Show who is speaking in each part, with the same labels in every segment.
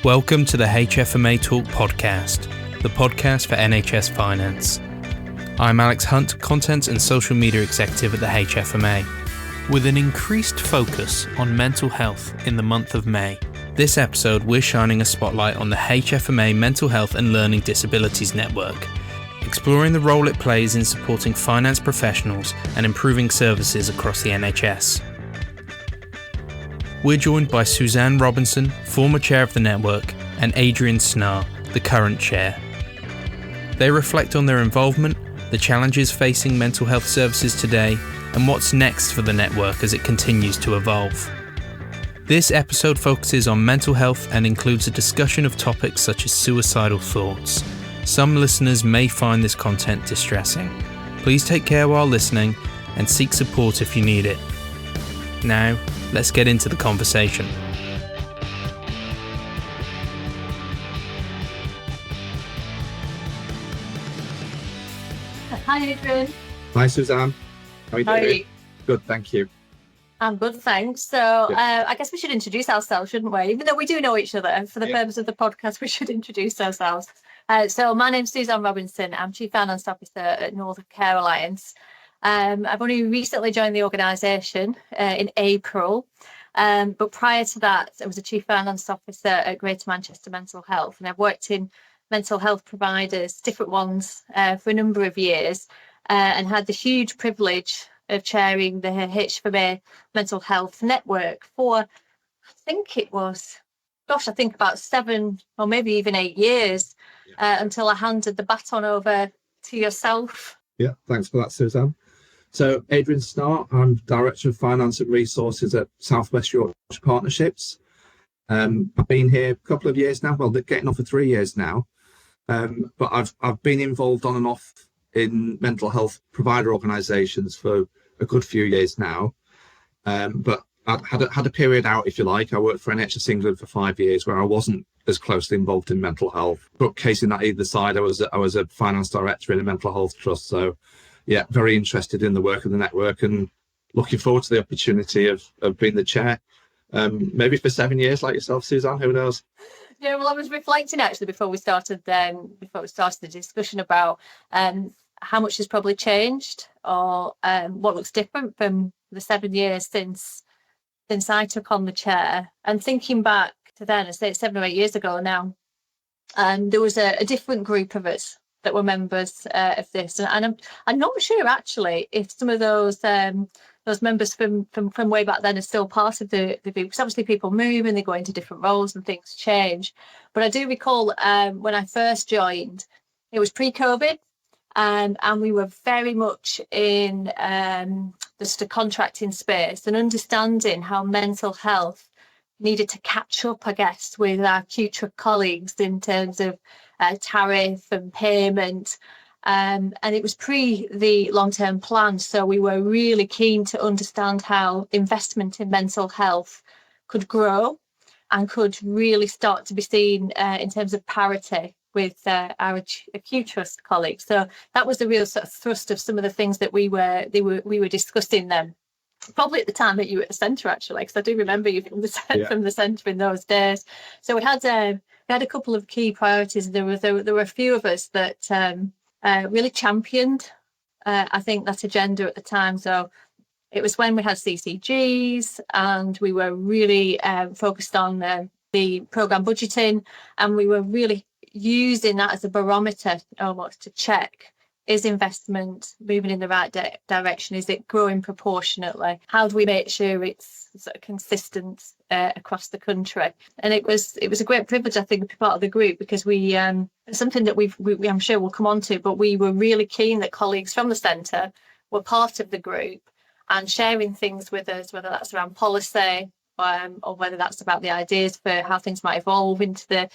Speaker 1: Welcome to the HFMA Talk podcast, the podcast for NHS Finance. I'm Alex Hunt, Content and Social Media Executive at the HFMA. With an increased focus on mental health in the month of May, this episode we're shining a spotlight on the HFMA Mental Health and Learning Disabilities Network, exploring the role it plays in supporting finance professionals and improving services across the NHS. We're joined by Suzanne Robinson, former chair of the network, and Adrian Snarr, the current chair. They reflect on their involvement, the challenges facing mental health services today, and what's next for the network as it continues to evolve. This episode focuses on mental health and includes a discussion of topics such as suicidal thoughts. Some listeners may find this content distressing. Please take care while listening and seek support if you need it. Now, let's get into the conversation.
Speaker 2: Hi, Adrian.
Speaker 3: Hi, Suzanne. How are you doing? Good, thank you.
Speaker 2: I'm good, thanks. So I guess we should introduce ourselves, shouldn't we? Even though we do know each other, for the purpose of the podcast, we should introduce ourselves. So my name's Suzanne Robinson. I'm Chief Finance Officer at Northern Care Alliance. I've only recently joined the organisation in April. But prior to that, I was a Chief Finance Officer at Greater Manchester Mental Health, and I've worked in mental health providers, different ones, for a number of years, and had the huge privilege of chairing the HFMA Mental Health Network for, I think about 7 or maybe even 8 years, until I handed the baton over to yourself.
Speaker 3: Yeah, thanks for that, Suzanne. So, Adrian Snarr, I'm Director of Finance and Resources at South West Yorkshire Partnerships. I've been here a couple of years now, well, getting on for 3 years now. But I've been involved on and off in mental health provider organisations for a good few years now. But I had a period out, if you like. I worked for NHS England for 5 years where I wasn't as closely involved in mental health. But casing that either side, I was a finance director in a mental health trust. So, yeah, very interested in the work of the network and looking forward to the opportunity of being the chair. Maybe for 7 years, like yourself, Suzanne. Who knows?
Speaker 2: Yeah, well, I was reflecting actually before we started the discussion about how much has probably changed, or what looks different from the 7 years since I took on the chair. And thinking back to then, I say it's 7 or 8 years ago now, there was a different group of us that were members of this, and I'm not sure actually if some of those members from way back then are still part of the group, because obviously people move and they go into different roles and things change. But I do recall when I first joined, it was pre-COVID, and we were very much in just a contracting space and understanding how mental health needed to catch up, I guess, with our future colleagues in terms of tariff and payment. And it was pre the long-term plan, so we were really keen to understand how investment in mental health could grow and could really start to be seen in terms of parity with our acute trust colleagues. So that was the real sort of thrust of some of the things that we were discussing then. Probably at the time that you were at the centre, actually, because I do remember you from the centre in those days. So we had a couple of key priorities. There were a few of us that really championed, I think, that agenda at the time. So it was when we had CCGs, and we were really focused on the programme budgeting, and we were really using that as a barometer almost to check, is investment moving in the right direction? Is it growing proportionately? How do we make sure it's sort of consistent across the country? And it was a great privilege, I think, to be part of the group, because we something that we I'm sure we'll come on to, but we were really keen that colleagues from the centre were part of the group and sharing things with us, whether that's around policy, or whether that's about the ideas for how things might evolve into the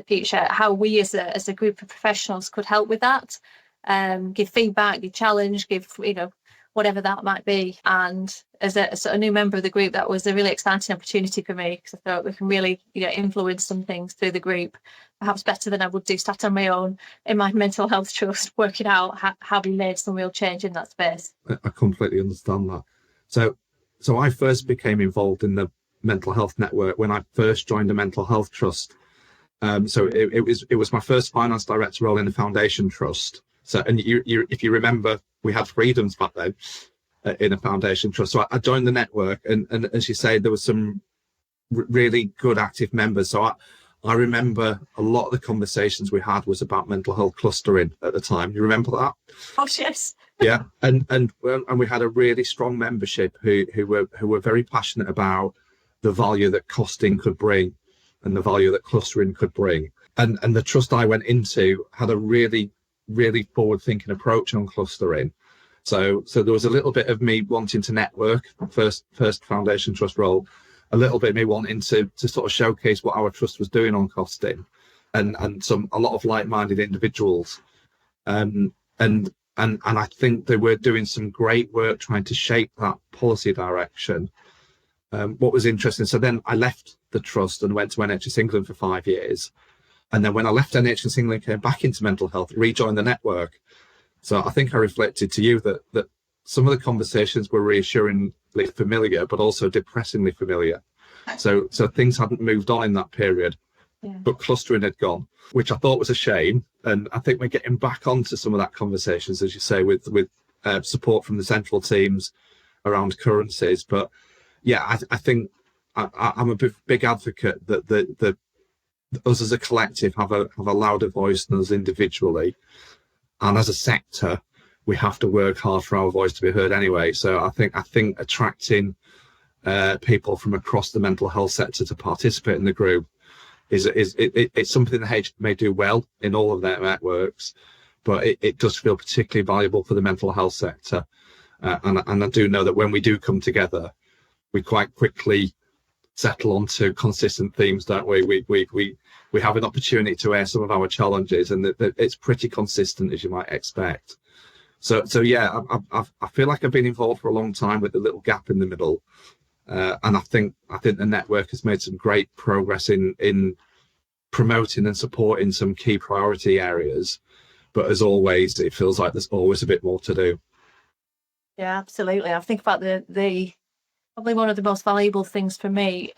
Speaker 2: future, how we as a group of professionals could help with that. Give feedback, give challenge, give whatever that might be. And as a sort of new member of the group, that was a really exciting opportunity for me, because I thought we can really influence some things through the group, perhaps better than I would do sat on my own in my mental health trust, working out how we made some real change in that space.
Speaker 3: I completely understand that. So I first became involved in the mental health network when I first joined a mental health trust So it was my first finance director role in the foundation trust. So, and if you remember, we had freedoms back then in a foundation trust. So I joined the network, and as you say, there was some really good active members. So I remember a lot of the conversations we had was about mental health clustering at the time. You remember that?
Speaker 2: Oh yes.
Speaker 3: Yeah, and we had a really strong membership who were very passionate about the value that costing could bring and the value that clustering could bring. And the trust I went into had a really forward-thinking approach on clustering. So there was a little bit of me wanting to network, first foundation trust role, a little bit of me wanting to sort of showcase what our trust was doing on costing, and a lot of like-minded individuals. And I think they were doing some great work trying to shape that policy direction. What was interesting, so then I left the trust and went to NHS England for 5 years. And then when I left NHS England, came back into mental health, rejoined the network. So I think I reflected to you that some of the conversations were reassuringly familiar, but also depressingly familiar. So things hadn't moved on in that period, but clustering had gone, which I thought was a shame. And I think we're getting back onto some of that conversations, as you say, with support from the central teams around currencies. But yeah, I think I'm a big advocate that us as a collective have a louder voice than us individually, and as a sector we have to work hard for our voice to be heard anyway. So I think attracting people from across the mental health sector to participate in the group it's something that HFMA do well in all of their networks, but it does feel particularly valuable for the mental health sector, and I do know that when we do come together, we quite quickly settle onto consistent themes, don't we? We have an opportunity to air some of our challenges, and it's pretty consistent, as you might expect. So yeah, I feel like I've been involved for a long time with the little gap in the middle, and I think the network has made some great progress in promoting and supporting some key priority areas. But as always, it feels like there's always a bit more to do.
Speaker 2: Yeah, absolutely. I think about the probably one of the most valuable things for me,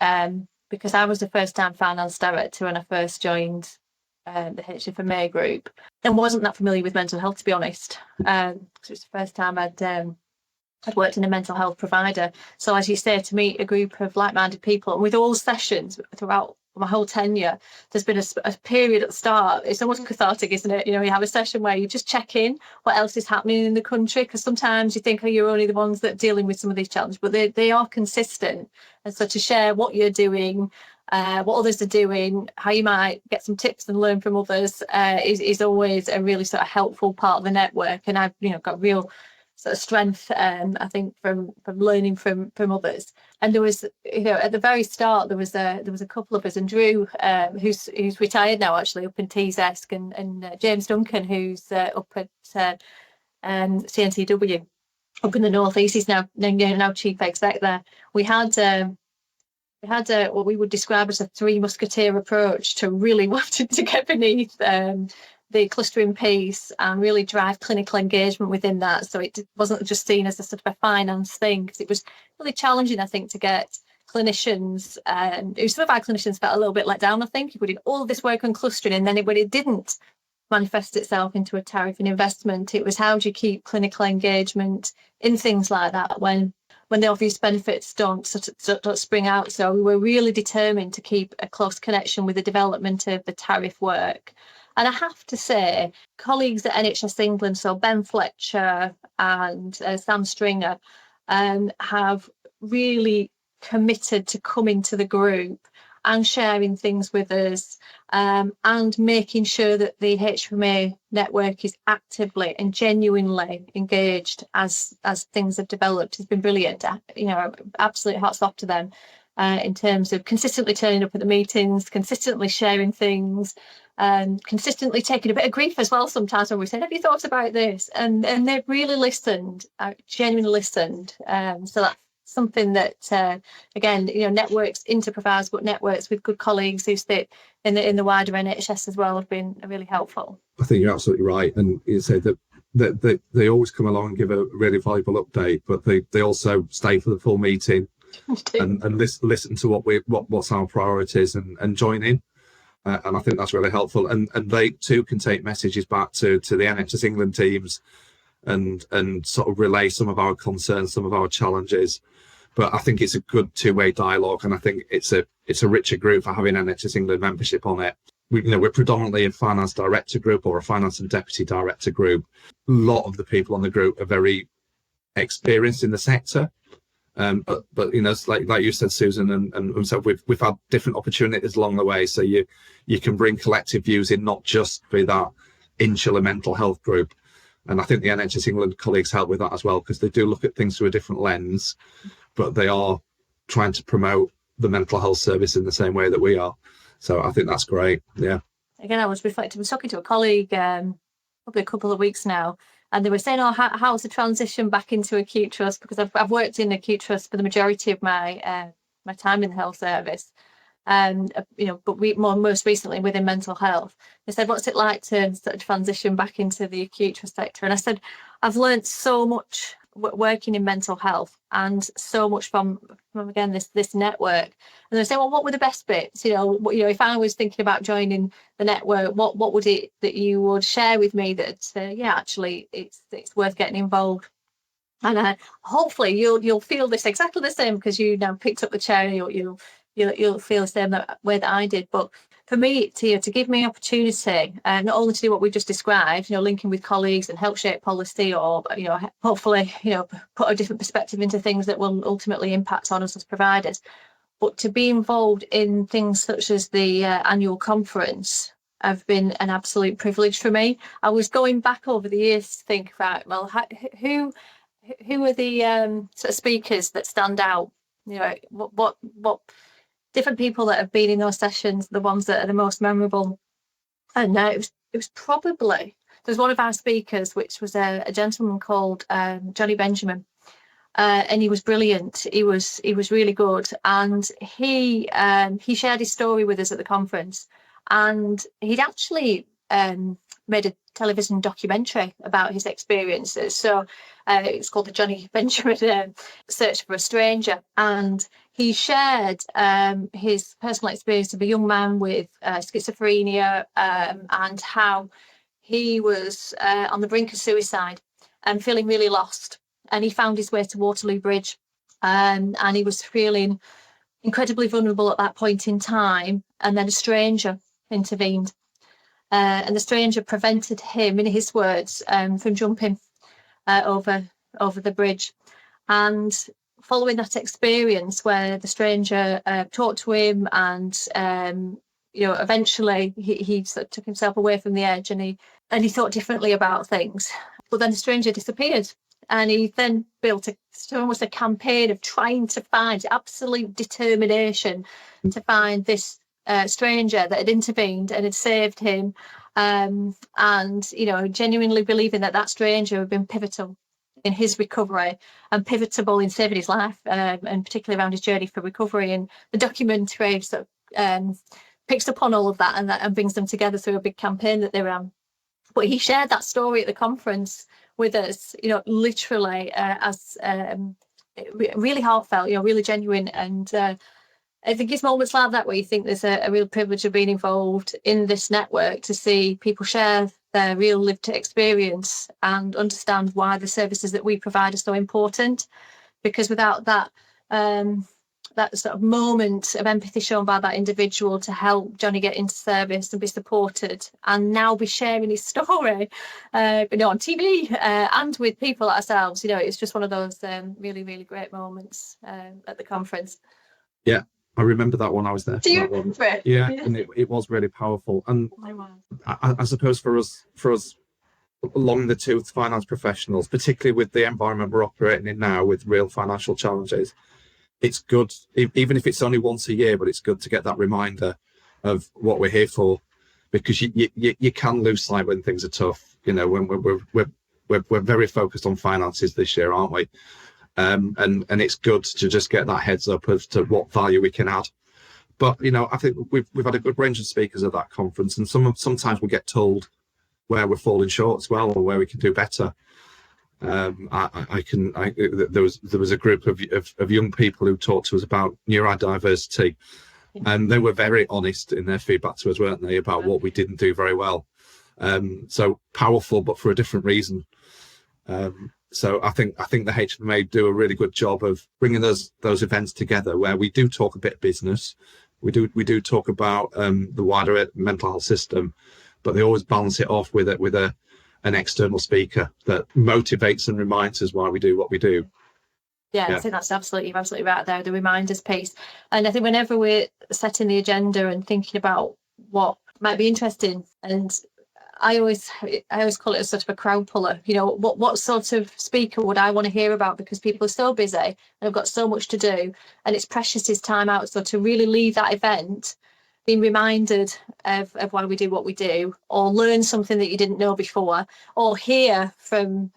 Speaker 2: because I was a first-time finance director when I first joined the HFMA group, and wasn't that familiar with mental health, to be honest. Because it was the first time I'd worked in a mental health provider. So as you say, to meet a group of like-minded people, and with all sessions throughout my whole tenure, there's been a period at the start. It's almost cathartic, isn't it? You know, you have a session where you just check in what else is happening in the country, because sometimes you think, oh, you're only the ones that are dealing with some of these challenges, but they are consistent. And so to share what you're doing, what others are doing, how you might get some tips and learn from others, is always a really sort of helpful part of the network. And I've got real sort of strength, I think, from learning from others. And there was, at the very start, there was a couple of us, and Drew, who's retired now, actually, up in TZESC, and James Duncan, who's up at CNCW up in the North East. He's now chief exec there. We had what we would describe as a three musketeer approach to really wanting to get beneath the clustering piece and really drive clinical engagement within that. So it wasn't just seen as a sort of a finance thing, because it was really challenging, I think, to get clinicians, some of our clinicians felt a little bit let down, I think. We did all of this work on clustering, and then when it didn't manifest itself into a tariff and investment, it was how do you keep clinical engagement in things like that when the obvious benefits don't spring out. So we were really determined to keep a close connection with the development of the tariff work. And I have to say, colleagues at NHS England, so Ben Fletcher and Sam Stringer, have really committed to coming to the group and sharing things with us, and making sure that the HFMA network is actively and genuinely engaged as things have developed. Has been brilliant. Absolute hats off to them in terms of consistently turning up at the meetings, consistently sharing things, and consistently taking a bit of grief as well sometimes when we said, have you thought about this? And they've really listened, genuinely listened. So that's something that, again, networks interprovides, but networks with good colleagues who sit in the wider NHS as well have been really helpful. I
Speaker 3: think you're absolutely right. And you say that they always come along and give a really valuable update, but they also stay for the full meeting and listen to what's our priorities and join in. And I think that's really helpful. And they too can take messages back to the NHS England teams and sort of relay some of our concerns, some of our challenges. But I think it's a good two-way dialogue, and I think it's a richer group for having NHS England membership on it. We're predominantly a finance director group or a finance and deputy director group. A lot of the people on the group are very experienced in the sector. But like you said, Susan, and so we've had different opportunities along the way. So you can bring collective views in, not just for that insular mental health group. And I think the NHS England colleagues help with that as well, because they do look at things through a different lens, but they are trying to promote the mental health service in the same way that we are. So I think that's great. Yeah.
Speaker 2: Again, I was reflecting. I was talking to a colleague probably a couple of weeks now, and they were saying, "Oh, how's the transition back into acute trust?" Because I've worked in acute trust for the majority of my my time in the health service, and but most recently within mental health. They said, "What's it like to sort of transition back into the acute trust sector?" And I said, "I've learned so much working in mental health, and so much from again this network." And they say, "Well, what were the best bits? If I was thinking about joining the network, what would it that you would share with me that actually it's worth getting involved?" And hopefully you'll feel this exactly the same, because you now picked up the chair. You'll feel the same way that I did. But for me, to give me opportunity, not only to do what we just described, linking with colleagues and help shape policy, or hopefully put a different perspective into things that will ultimately impact on us as providers, but to be involved in things such as the annual conference have been an absolute privilege for me. I was going back over the years to think, right, well, who are the sort of speakers that stand out? What different people that have been in those sessions, the ones that are the most memorable. And it was probably, there's one of our speakers, which was a gentleman called Johnny Benjamin, and he was brilliant. He was really good, and he shared his story with us at the conference, and he'd actually made a television documentary about his experiences. So it's called the Johnny Benjamin Search for a Stranger, and he shared his personal experience of a young man with schizophrenia, and how he was on the brink of suicide and feeling really lost. And he found his way to Waterloo Bridge, and he was feeling incredibly vulnerable at that point in time. And then a stranger intervened, and the stranger prevented him, in his words, from jumping over the bridge. And following that experience, where the stranger talked to him, and eventually he sort of took himself away from the edge, and he thought differently about things. But then the stranger disappeared, and he then built almost a campaign of trying to find absolute determination to find this stranger that had intervened and had saved him, and genuinely believing that stranger had been pivotal in his recovery and pivotal in saving his life, and particularly around his journey for recovery. And the documentary sort of picks up on all of that and brings them together through a big campaign that they ran. But he shared that story at the conference with us, literally as really heartfelt, really genuine. And I think it's moments like that where you think there's a real privilege of being involved in this network, to see people share their real lived experience and understand why the services that we provide are so important. Because without that that sort of moment of empathy shown by that individual to help Johnny get into service and be supported, and now be sharing his story on TV and with people like ourselves, it's just one of those really, really great moments at the conference.
Speaker 3: Yeah, I remember that one. I was there.
Speaker 2: Do you remember it?
Speaker 3: Yeah, and it was really powerful. And I suppose for us along the tooth finance professionals, particularly with the environment we're operating in now with real financial challenges, it's good, even if it's only once a year, but it's good to get that reminder of what we're here for, because you can lose sight when things are tough. When we're very focused on finances this year, aren't we? And it's good to just get that heads up as to what value we can add. But I think we've had a good range of speakers at that conference, and sometimes we get told where we're falling short as well, or where we can do better. There was a group of young people who talked to us about neurodiversity, And they were very honest in their feedback to us, weren't they, about what we didn't do very well. So powerful, but for a different reason. So I think the HFMA do a really good job of bringing those events together, where we do talk a bit of business, we do talk about the wider mental health system, but they always balance it off with an external speaker that motivates and reminds us why we do what we do.
Speaker 2: Yeah, I think that's you're absolutely right there, the reminders piece. And I think whenever we're setting the agenda and thinking about what might be interesting, and I always call it a sort of a crowd puller. You know, what sort of speaker would I want to hear about? Because people are so busy and have got so much to do, and it's precious his time out. So to really leave that event being reminded of why we do what we do, or learn something that you didn't know before, or hear from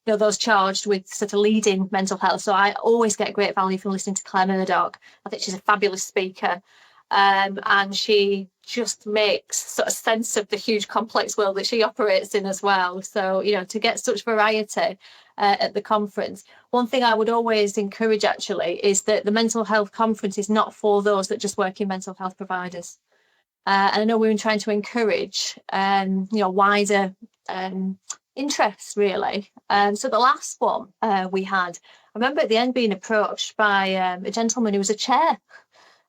Speaker 2: those charged with sort of leading mental health. So I always get great value from listening to Claire Murdoch. I think she's a fabulous speaker. And she just makes sort of sense of the huge complex world that she operates in as well. So, to get such variety at the conference. One thing I would always encourage actually is that the mental health conference is not for those that just work in mental health providers. And I know we've been trying to encourage, wider interests really. So the last one we had, I remember at the end being approached by a gentleman who was a chair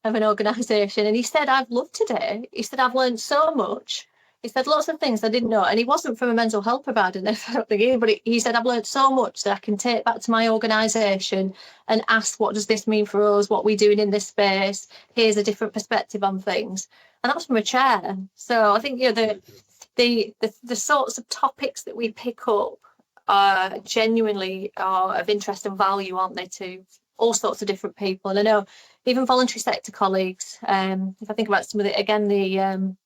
Speaker 2: of an organisation, and he said, I've loved today. He said, I've learned so much. He said lots of things I didn't know, and he wasn't from a mental health provider, but he said, I've learned so much that I can take back to my organisation and ask, what does this mean for us? What we're doing in this space? Here's a different perspective on things, and that was from a chair. So I think the sorts of topics that we pick up are genuinely of interest and value, aren't they, to all sorts of different people. And I know even voluntary sector colleagues, if I think about some of the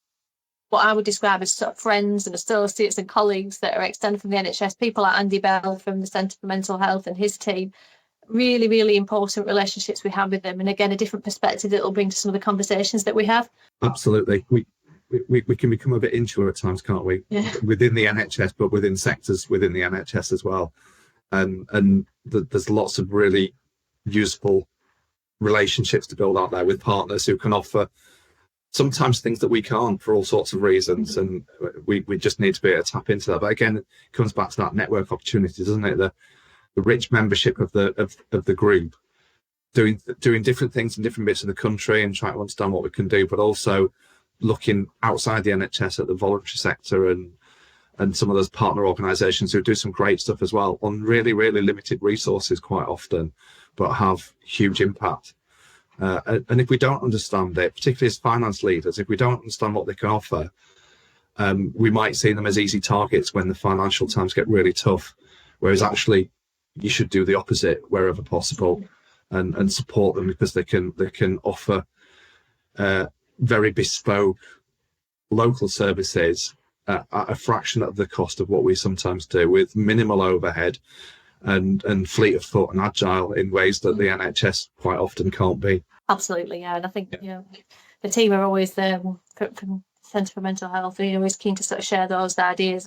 Speaker 2: what I would describe as sort of friends and associates and colleagues that are extended from the NHS, people like Andy Bell from the Centre for Mental Health and his team, really, really important relationships we have with them. And again, a different perspective that will bring to some of the conversations that we have.
Speaker 3: Absolutely. We can become a bit insular at times, can't we?
Speaker 2: Yeah.
Speaker 3: Within the NHS, but within sectors within the NHS as well. And there's lots of really useful relationships to build out there with partners who can offer sometimes things that we can't for all sorts of reasons, and we just need to be able to tap into that. But again, it comes back to that network opportunity, doesn't it? The rich membership of the group, doing different things in different bits of the country and trying to understand what we can do, but also looking outside the NHS at the voluntary sector and some of those partner organisations who do some great stuff as well on really, really limited resources quite often, but have huge impact. And if we don't understand it, particularly as finance leaders, if we don't understand what they can offer, we might see them as easy targets when the financial times get really tough, whereas actually you should do the opposite wherever possible and support them, because they can offer very bespoke local services at a fraction of the cost of what we sometimes do, with minimal overhead and fleet of foot and agile in ways that the NHS quite often can't be.
Speaker 2: Absolutely, yeah. And I think the team are always from Centre for Mental Health, and always keen to sort of share those ideas.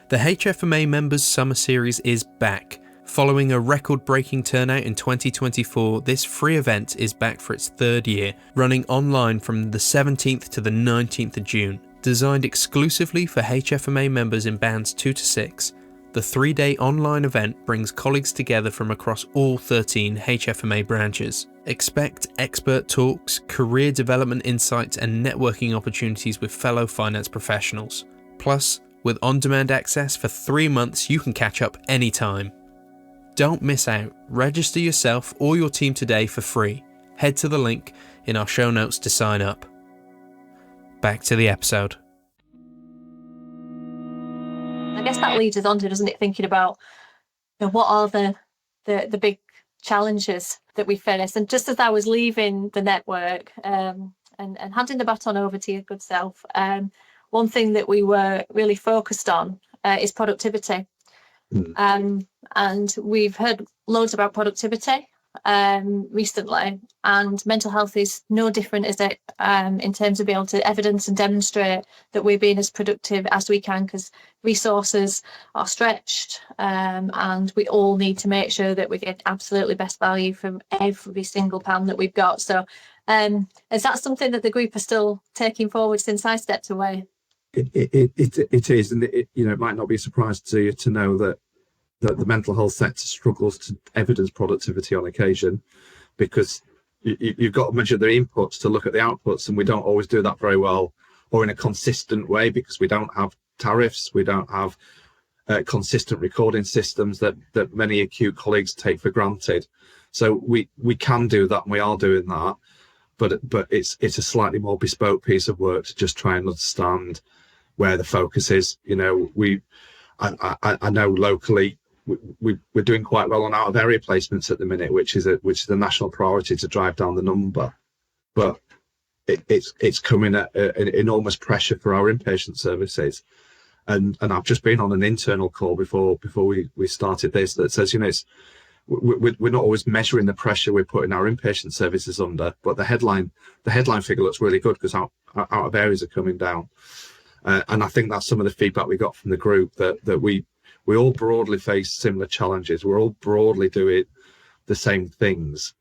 Speaker 1: The HFMA Members Summer Series is back. Following a record-breaking turnout in 2024, this free event is back for its third year, running online from the 17th to the 19th of June. Designed exclusively for HFMA members in bands 2 to 6, the 3-day online event brings colleagues together from across all 13 HFMA branches. Expect expert talks, career development insights and networking opportunities with fellow finance professionals. Plus, with on-demand access for 3 months, you can catch up anytime. Don't miss out. Register yourself or your team today for free. Head to the link in our show notes to sign up. Back to the episode.
Speaker 2: I guess that leads us on to, doesn't it, thinking about what are the big challenges that we face. And just as I was leaving the network and handing the baton over to your good self, one thing that we were really focused on is productivity. And we've heard loads about productivity recently, and mental health is no different, is it, in terms of being able to evidence and demonstrate that we're being as productive as we can, because resources are stretched, and we all need to make sure that we get absolutely best value from every single pound that we've got. So is that something that the group are still taking forward since I stepped away?
Speaker 3: It is, and it might not be a surprise to you to know that the mental health sector struggles to evidence productivity on occasion, because you've got to measure the inputs to look at the outputs, and we don't always do that very well or in a consistent way, because we don't have tariffs, we don't have consistent recording systems that many acute colleagues take for granted. So we can do that, and we are doing that, but it's a slightly more bespoke piece of work to just try and understand where the focus is. I know locally we're doing quite well on out of area placements at the minute, which is a national priority to drive down the number, but it's coming at an enormous pressure for our inpatient services. And I've just been on an internal call before we started this that says, we're not always measuring the pressure we're putting our inpatient services under, but the headline figure looks really good because out of areas are coming down. And I think that's some of the feedback we got from the group, that we all broadly face similar challenges. We're all broadly doing the same things,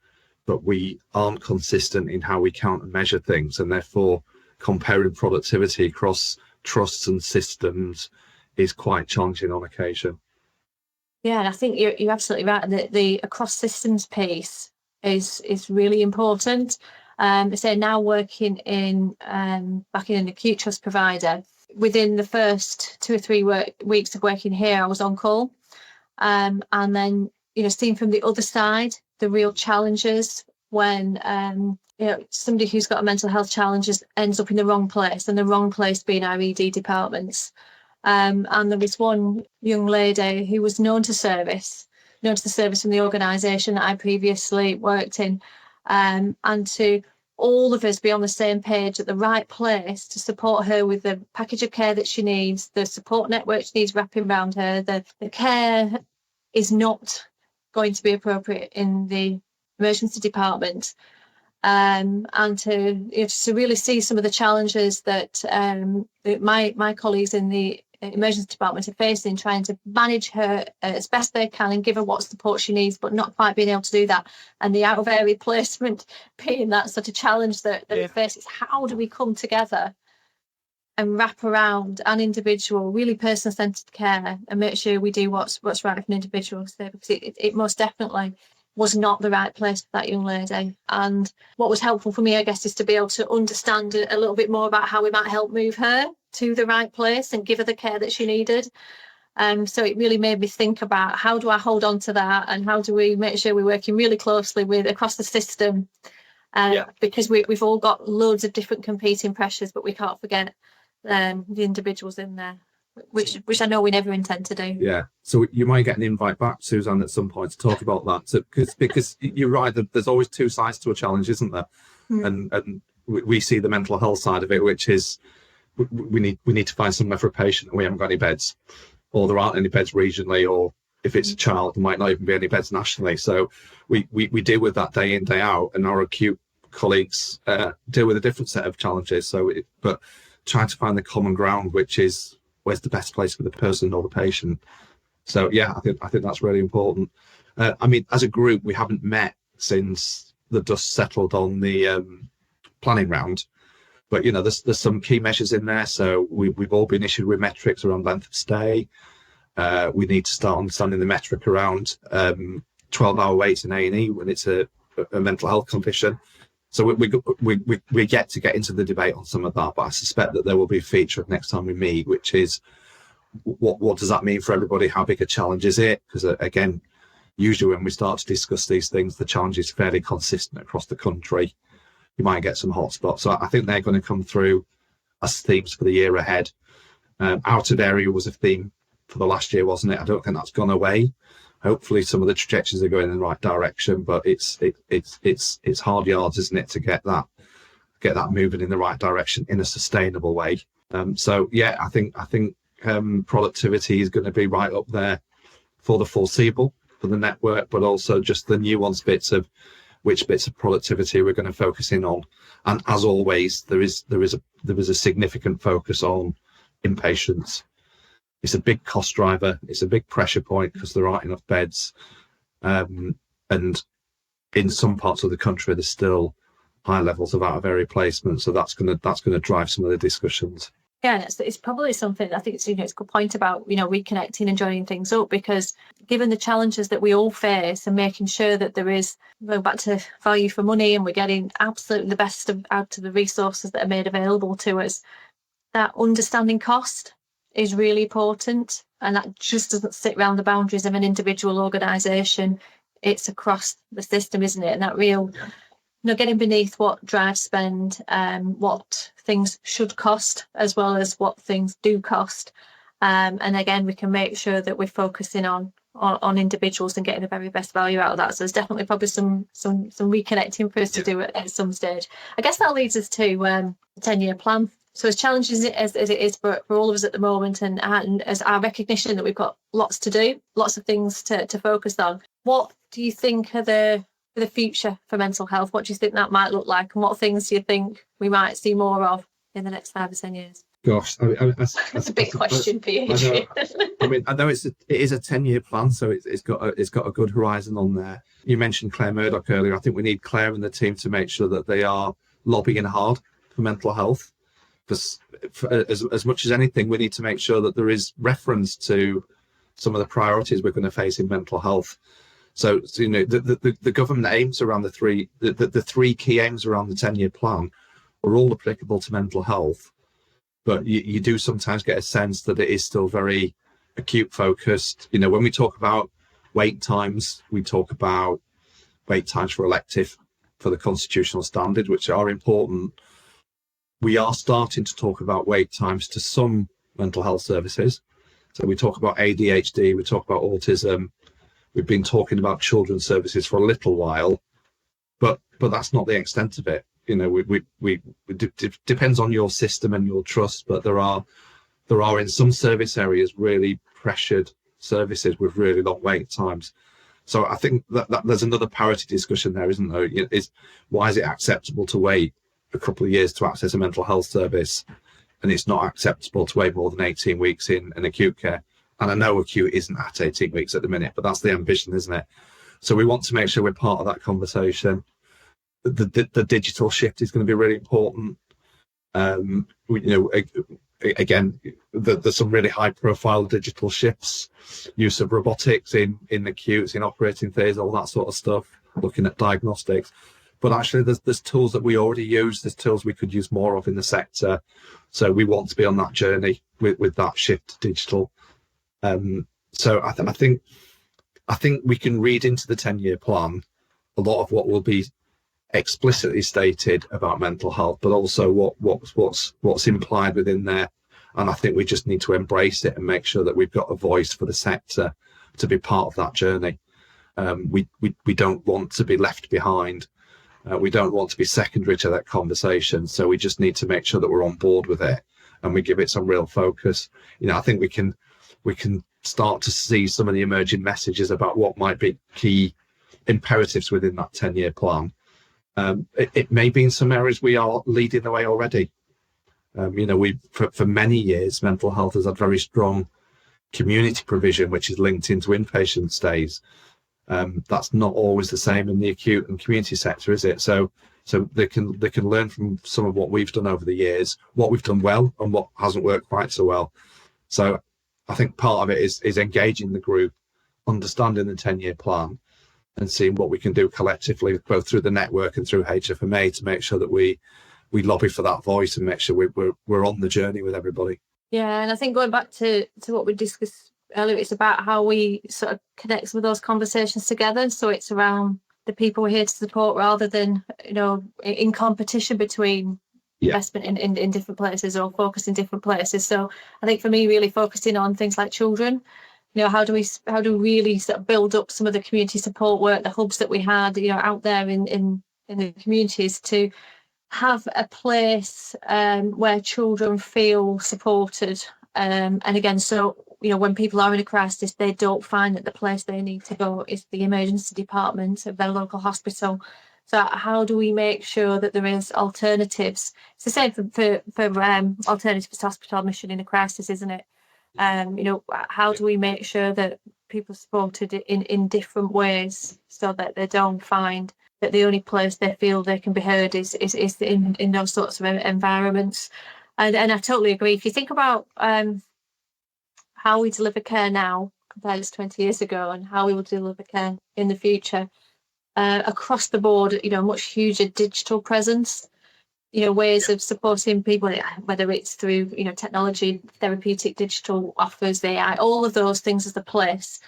Speaker 3: but we aren't consistent in how we count and measure things, and therefore comparing productivity across trusts and systems is quite challenging on occasion.
Speaker 2: Yeah, and I think you're absolutely right. The across systems piece is really important. So now working in back in an acute trust provider, within the first 2 or 3 weeks of working here, I was on call, and then seeing from the other side the real challenges when somebody who's got a mental health challenges ends up in the wrong place, and the wrong place being our ED departments. And there was one young lady who was known to the service from the organisation that I previously worked in, and to all of us be on the same page at the right place to support her with the package of care that she needs, the support network she needs wrapping around her. The care is not going to be appropriate in the emergency department, and to really see some of the challenges that my colleagues in the emergency department are facing, trying to manage her as best they can and give her what support she needs, but not quite being able to do that. And the out of area placement being that sort of challenge that it faces. How do we come together and wrap around an individual, really person-centered care, and make sure we do what's right for an individual? Because it most definitely was not the right place for that young lady. And what was helpful for me, I guess, is to be able to understand a little bit more about how we might help move her to the right place and give her the care that she needed. So it really made me think about, how do I hold on to that, and how do we make sure we're working really closely with across the system, because we've all got loads of different competing pressures, but we can't forget the individuals in there, which I know we never intend to do.
Speaker 3: Yeah, so you might get an invite back, Suzanne, at some point to talk about that. So, because you're right, there's always 2 sides to a challenge, isn't there? And we see the mental health side of it, which is we need to find somewhere for a patient, and we haven't got any beds, or there aren't any beds regionally, or if it's a child, there might not even be any beds nationally. So we deal with that day in, day out, and our acute colleagues deal with a different set of challenges. But trying to find the common ground, which is where's the best place for the person or the patient. So yeah, I think that's really important. I mean, as a group, we haven't met since the dust settled on the planning round, but there's some key measures in there. So we've all been issued with metrics around length of stay. We need to start understanding the metric around 12-hour waits in A&E when it's a mental health condition. So we get to get into the debate on some of that, but I suspect that there will be a feature next time we meet, which is what does that mean for everybody? How big a challenge is it? Because again, usually when we start to discuss these things, the challenge is fairly consistent across the country. You might get some hotspots. So I think they're going to come through as themes for the year ahead. Out of area was a theme for the last year, wasn't it? I don't think that's gone away. Hopefully some of the trajectories are going in the right direction, but it's hard yards, isn't it, to get that moving in the right direction in a sustainable way. So yeah, I think productivity is going to be right up there for the foreseeable. for the network, but also just the nuanced bits of which bits of productivity we're going to focus in on. And as always, there is a significant focus on inpatients. It's a big cost driver. It's a big pressure point because there aren't enough beds. And in some parts of the country, there's still high levels of out of area placement. So that's going to drive some of the discussions.
Speaker 2: Yeah, and it's probably something, I think it's, it's a good point about, reconnecting and joining things up, because given the challenges that we all face and making sure that there is, going back to value for money, and we're getting absolutely the best out of the resources that are made available to us, that understanding cost is really important. And that just doesn't sit around the boundaries of an individual organisation. It's across the system, isn't it? And that real... getting beneath what drives spend, what things should cost, as well as what things do cost. And again, we can make sure that we're focusing on individuals and getting the very best value out of that. So there's definitely probably some reconnecting for us to do at some stage. I guess that leads us to the 10-year plan. So as challenging as it is for all of us at the moment, and as our recognition that we've got lots to do, lots of things to focus on, what do you think are the future for mental health? What do you think that might look like, and what things do you think we might see more of in the next 5 or 10 years?
Speaker 3: Gosh,
Speaker 2: That's a big question for you, Adrian.
Speaker 3: I know it is a 10-year plan, so it's got a good horizon on there. You mentioned Claire Murdoch earlier. I think we need Claire and the team to make sure that they are lobbying hard for mental health, because as much as anything, we need to make sure that there is reference to some of the priorities we're going to face in mental health. So the government aims around the three key aims around the 10-year plan are all applicable to mental health, but you do sometimes get a sense that it is still very acute focused. When we talk about wait times, we talk about wait times for elective for the constitutional standard, which are important. We are starting to talk about wait times to some mental health services. So we talk about ADHD, we talk about autism. We've been talking about children's services for a little while, but that's not the extent of it. It depends on your system and your trust, but there are in some service areas really pressured services with really long wait times. So I think that there's another parity discussion there, isn't there? Why is it acceptable to wait a couple of years to access a mental health service, and it's not acceptable to wait more than 18 weeks in an acute care? And I know acute isn't at 18 weeks at the minute, but that's the ambition, isn't it? So we want to make sure we're part of that conversation. The digital shift is going to be really important. Again, there's some really high-profile digital shifts, use of robotics in acutes, in operating theatres, all that sort of stuff, looking at diagnostics. But actually, there's tools that we already use. There's tools we could use more of in the sector. So we want to be on that journey with that shift to digital. So I think we can read into the 10-year plan a lot of what will be explicitly stated about mental health, but also what's implied within there. And I think we just need to embrace it and make sure that we've got a voice for the sector to be part of that journey. We don't want to be left behind. We don't want to be secondary to that conversation. So we just need to make sure that we're on board with it and we give it some real focus. I think we can start to see some of the emerging messages about what might be key imperatives within that 10-year plan. It may be in some areas we are leading the way already. For many years, mental health has had very strong community provision, which is linked into inpatient stays. That's not always the same in the acute and community sector, is it? So they can learn from some of what we've done over the years, what we've done well and what hasn't worked quite so well. So I think part of it is engaging the group, understanding the 10-year plan, and seeing what we can do collectively, both through the network and through HFMA, to make sure that we lobby for that voice and make sure we're on the journey with everybody.
Speaker 2: Yeah, and I think going back to what we discussed earlier, it's about how we sort of connect some of those conversations together. So it's around the people we're here to support, rather than in competition between investment in different places or focus in different places. So I think for me, really focusing on things like children. How do we really sort of build up some of the community support work, the hubs that we had, out there in the communities, to have a place where children feel supported. And again, so when people are in a crisis, they don't find that the place they need to go is the emergency department of their local hospital. So how do we make sure that there is alternatives? It's the same for alternatives to hospital admission in a crisis, isn't it? How do we make sure that people are supported in different ways so that they don't find that the only place they feel they can be heard is in those sorts of environments? And I totally agree. If you think about how we deliver care now compared to 20 years ago and how we will deliver care in the future, across the board, much huger digital presence, ways of supporting people, whether it's through, technology, therapeutic digital offers, AI, all of those things as a place,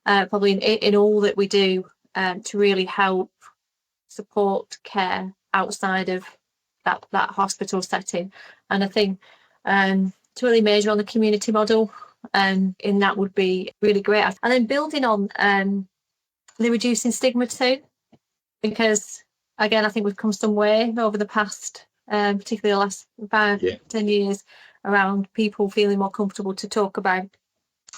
Speaker 2: probably in all that we do to really help support care outside of that hospital setting. And I think to really major on the community model in that would be really great. And then building on the reducing stigma too, because again, I think we've come some way over the past, particularly the last 5-10 years, around people feeling more comfortable to talk about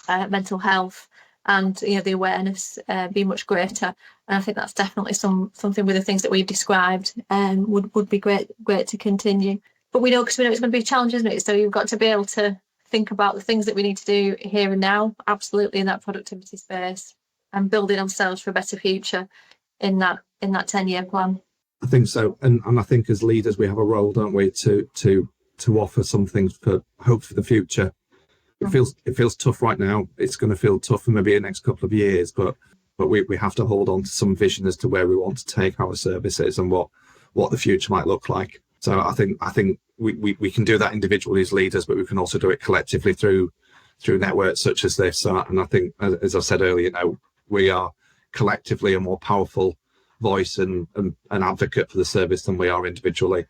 Speaker 2: mental health, and the awareness being much greater. And I think that's definitely something with the things that we've described would be great to continue. But we know, because we know it's going to be a challenge, isn't it? So you've got to be able to think about the things that we need to do here and now, absolutely, in that productivity space, and building ourselves for a better future in that 10-year plan.
Speaker 3: I think so, and I think as leaders we have a role, don't we, to offer some things for hope for the future. It feels tough right now. It's going to feel tough in maybe the next couple of years, but we have to hold on to some vision as to where we want to take our services and what the future might look like. So I think we can do that individually as leaders, but we can also do it collectively through networks such as this. And I think, as I said earlier, we are collectively a more powerful voice and an advocate for the service than we are individually.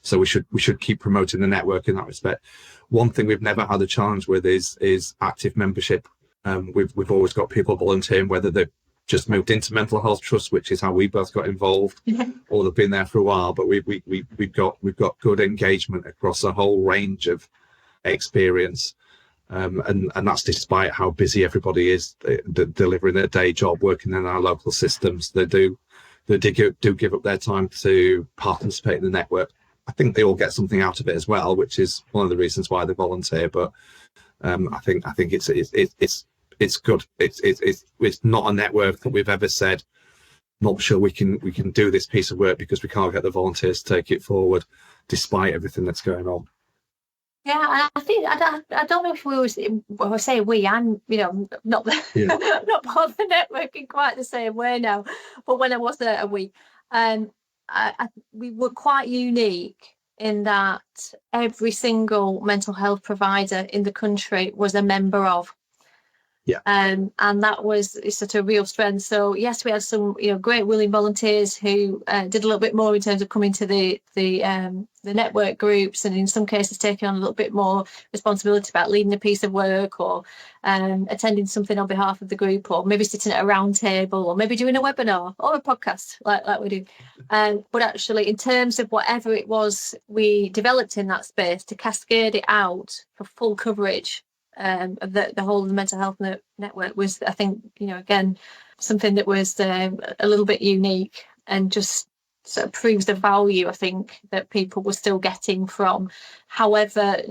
Speaker 3: So we should keep promoting the network in that respect. One thing we've never had a challenge with is active membership. We've always got people volunteering, whether they've just moved into mental health trusts, which is how we both got involved, or they've been there for a while. But we've got good engagement across a whole range of experience, and that's despite how busy everybody is delivering their day job, working in our local systems. They do give up their time to participate in the network. I think they all get something out of it as well, which is one of the reasons why they volunteer. But I think it's good. It's not a network that we've ever said, not sure we can do this piece of work because we can't get the volunteers to take it forward, despite everything that's going on.
Speaker 2: Yeah, I think I don't know if we always, well, I say we, I'm not not part of the network in quite the same way now, but when I was a we, we were quite unique in that every single mental health provider in the country was a member of. And that was sort of real strength. So yes, we had some great willing volunteers who did a little bit more in terms of coming to the network groups, and in some cases taking on a little bit more responsibility about leading a piece of work, or attending something on behalf of the group, or maybe sitting at a round table, or maybe doing a webinar or a podcast like we do. But actually, in terms of whatever it was we developed in that space, to cascade it out for full coverage of the whole of the mental health network was, I think, again, something that was a little bit unique, and just sort of proves the value, I think, that people were still getting from however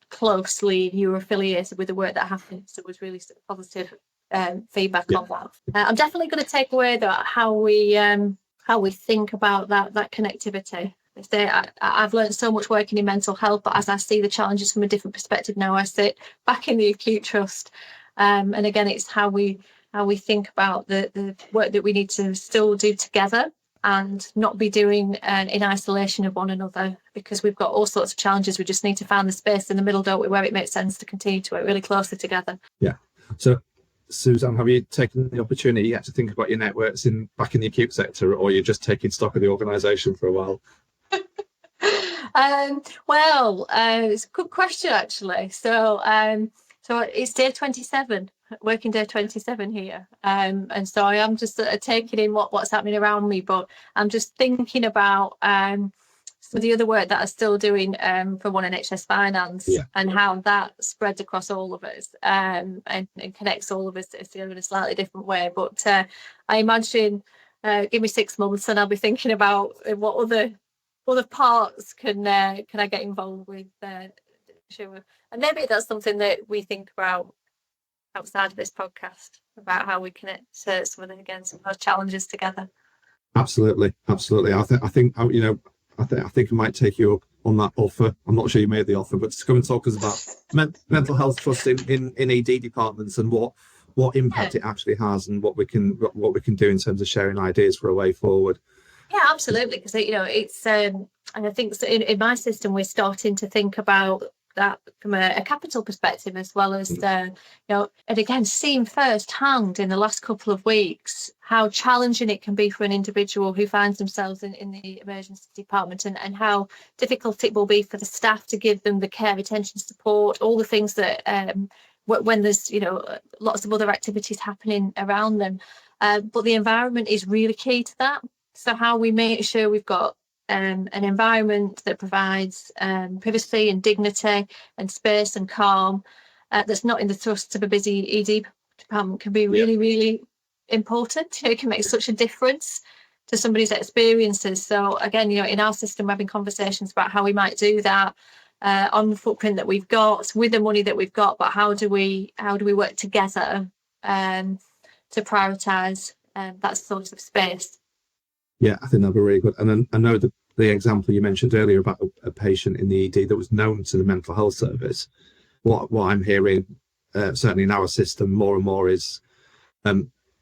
Speaker 2: closely you were affiliated with the work that happened. So it was really sort of positive feedback on that. I'm definitely going to take away that how we think about that connectivity. I've learned so much working in mental health, but as I see the challenges from a different perspective now, I sit back in the acute trust, and again, it's how we think about the work that we need to still do together and not be doing in isolation of one another, because we've got all sorts of challenges. We just need to find the space in the middle, don't we, where it makes sense to continue to work really closely together. Yeah.
Speaker 3: So, Suzanne, have you taken the opportunity yet to think about your networks back in the acute sector, or you're just taking stock of the organisation for a while?
Speaker 2: It's a good question, actually. So it's day 27, working day 27 here, and so I am just taking in what's happening around me, but I'm just thinking about some of the other work that I'm still doing for One NHS Finance, and how that spreads across all of us and connects all of us together in a slightly different way. But I imagine, give me 6 months and I'll be thinking about what other parts can I get involved with. Sure. And maybe that's something that we think about outside of this podcast, about how we connect some of those challenges together.
Speaker 3: Absolutely. I think I might take you up on that offer. I'm not sure you made the offer, but to come and talk us about mental health trust in ED departments and what impact it actually has, and what we can do in terms of sharing ideas for a way forward.
Speaker 2: Yeah, absolutely. Because it's and I think in my system we're starting to think about that from a capital perspective, as well as and again, seeing firsthand in the last couple of weeks how challenging it can be for an individual who finds themselves in the emergency department, and how difficult it will be for the staff to give them the care, attention, support, all the things that when there's lots of other activities happening around them, but the environment is really key to that. So how we make sure we've got an environment that provides privacy and dignity and space and calm, that's not in the thrust of a busy ED department, can be really, really important. It can make such a difference to somebody's experiences. So again, in our system, we're having conversations about how we might do that on the footprint that we've got, with the money that we've got, but how do we work together to prioritise that sort of space.
Speaker 3: Yeah, I think that'd be really good. And then I know the example you mentioned earlier about a patient in the ED that was known to the mental health service. What I'm hearing, certainly in our system, more and more is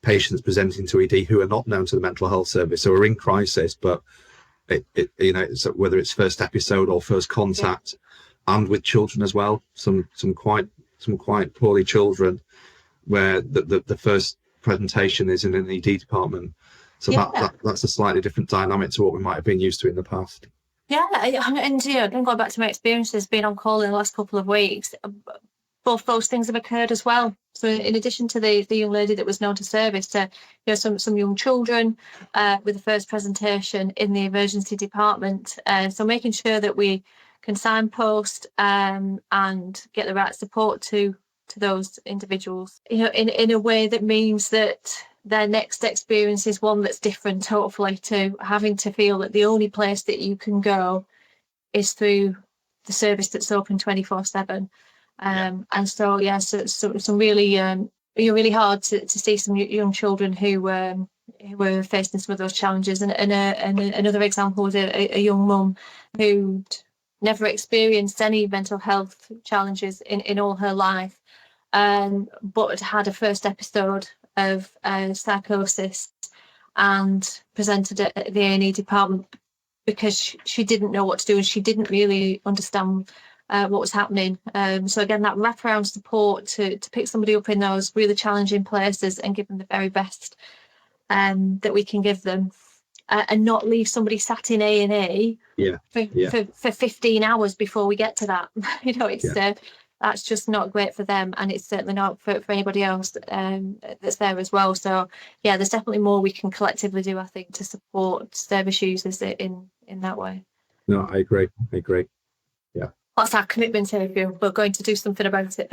Speaker 3: patients presenting to ED who are not known to the mental health service, so are in crisis, but it's, whether it's first episode or first contact, and with children as well. Some quite poorly children, where the first presentation is in an ED department. So that's a slightly different dynamic to what we might have been used to in the past. Yeah,
Speaker 2: and going back to my experiences being on call in the last couple of weeks, both those things have occurred as well. So in addition to the young lady that was known to service, to some young children with the first presentation in the emergency department. So making sure that we can signpost and get the right support to those individuals, in a way that means that their next experience is one that's different, hopefully, to having to feel that the only place that you can go is through the service that's open 24/7. And so some really really hard to see some young children who were facing some of those challenges. And another example was a young mum who'd never experienced any mental health challenges in all her life, but had a first episode of psychosis and presented at the A&E department because she didn't know what to do, and she didn't really understand what was happening. So again, that wraparound support to pick somebody up in those really challenging places and give them the very best that we can give them, and not leave somebody sat in A&E for 15 hours before we get to that. That's just not great for them, and it's certainly not for anybody else that's there as well. So there's definitely more we can collectively do, I think, to support service users in that way.
Speaker 3: No, I agree. Yeah,
Speaker 2: that's our commitment here. We're going to do something about it.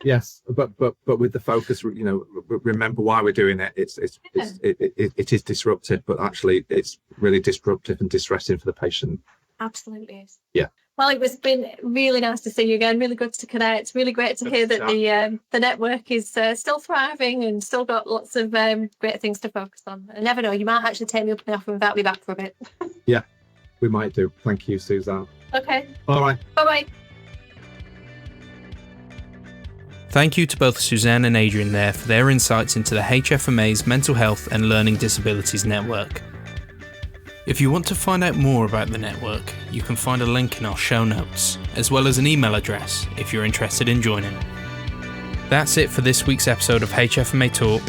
Speaker 3: yes, but with the focus, remember why we're doing it. It is disruptive, but actually it's really disruptive and distressing for the patient.
Speaker 2: Absolutely is.
Speaker 3: Yeah.
Speaker 2: Well, it's been really nice to see you again. Really good to connect. Really great to hear that the network is still thriving and still got lots of great things to focus on. I never know, you might actually take me up on the offer and invite me back for a bit.
Speaker 3: Yeah, we might do. Thank you, Suzanne.
Speaker 2: Okay.
Speaker 3: All right.
Speaker 2: Bye-bye.
Speaker 1: Thank you to both Suzanne and Adrian there for their insights into the HFMA's Mental Health and Learning Disabilities Network. If you want to find out more about the network, you can find a link in our show notes, as well as an email address if you're interested in joining. That's it for this week's episode of HFMA Talk.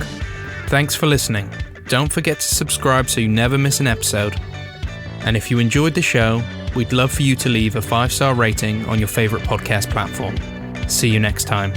Speaker 1: Thanks for listening. Don't forget to subscribe so you never miss an episode. And if you enjoyed the show, we'd love for you to leave a 5-star rating on your favourite podcast platform. See you next time.